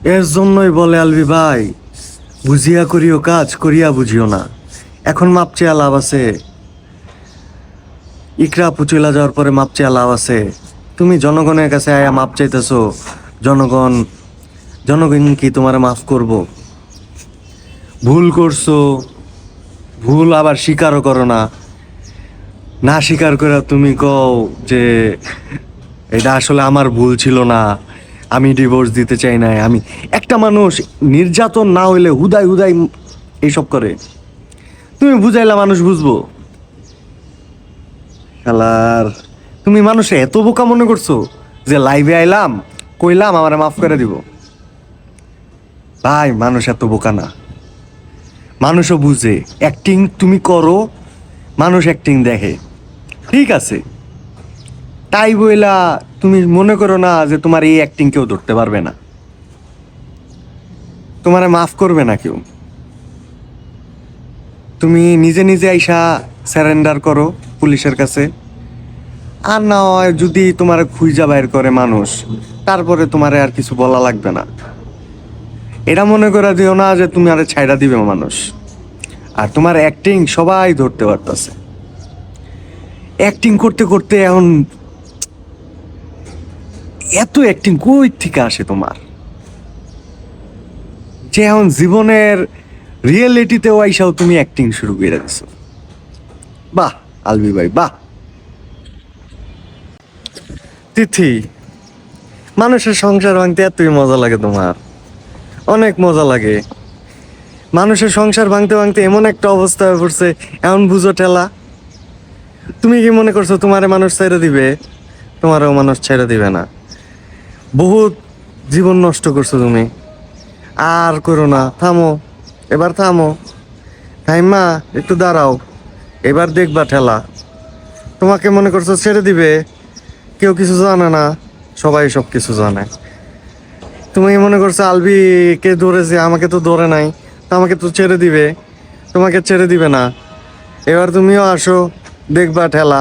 এর জন্যই বলে আলবি ভাই, বুঝিয়া করিও কাজ, করিয়া বুঝিও না। এখন মাপ চেয়া লাভ আছে? ইকরা আপু চলে যাওয়ার পরে মাপ চেয়া লাভ আছে? তুমি জনগণের কাছে আয়া মাপ চাইতেছো, জনগণ জনগণ কি তোমার মাফ করব? ভুল করছো, ভুল আবার স্বীকারও করো না। না স্বীকার করে তুমি কও যে এটা আসলে আমার ভুল ছিল না, আমি ডিভোর্স দিতে চাই না। আমি একটা মানুষ নির্যাতন না হইলে হুদাই হুদাই এইসব করে, তুমি বুঝাইলা মানুষ বুঝবো? শালার, তুমি মানুষে এত বোকা মনে করছো যে লাইভে আইলাম কইলাম আমারে মাফ করে দিব? ভাই মানুষ এত বোকা না, মানুষও বুঝে। অ্যাক্টিং তুমি করো, মানুষ অ্যাক্টিং দেখে, ঠিক আছে। তাই বইলা তুমি মনে করো না যে তোমার এই অ্যাক্টিং কেউ ধরতে পারবে না, তোমারে মাফ করবে না কেউ। তুমি নিজে নিজে আইসা স্যারেন্ডার করো পুলিশের কাছে। আর না হয় যদি তোমার খুঁজা বাইর করে মানুষ, তারপরে তোমারে আর কিছু বলা লাগবে না। এটা মনে করে দিও না যে তুমি আরে ছাইড়া দিবে মানুষ। আর তোমার অ্যাক্টিং সবাই ধরতে পারতেছে। অ্যাক্টিং করতে করতে এখন এত অ্যাক্টিং কই থেকে আসে তোমার, যে এখন জীবনের রিয়েলিটিতেও আইসাও তুমি অ্যাক্টিং শুরু করে দিছো। বাহ আলবি ভাই বাহ। তিথি, মানুষের সংসার ভাঙতে এতই মজা লাগে তোমার? অনেক মজা লাগে। মানুষের সংসার ভাঙতে ভাঙতে এমন একটা অবস্থা হয়ে পড়ছে, এমন বুঝো ঠেলা। তুমি কি মনে করছো তোমারে মানুষ ছেড়ে দিবে? তোমারও মানুষ ছেড়ে দিবে না। বহুত জীবন নষ্ট করছো তুমি, আর করো না, থামো। এবার থামো, থাইমা একটু দাঁড়াও, এবার দেখবা ঠেলা। তোমাকে মনে করছো ছেড়ে দিবে? কেউ কিছু জানে না, সবাই সব কিছু জানে। তুমি মনে করছো আলবি কে ধরেছে, আমাকে তো ধরে নাই, তো আমাকে তো ছেড়ে দিবে? তোমাকে ছেড়ে দিবে না। এবার তুমিও আসো, দেখবা ঠেলা।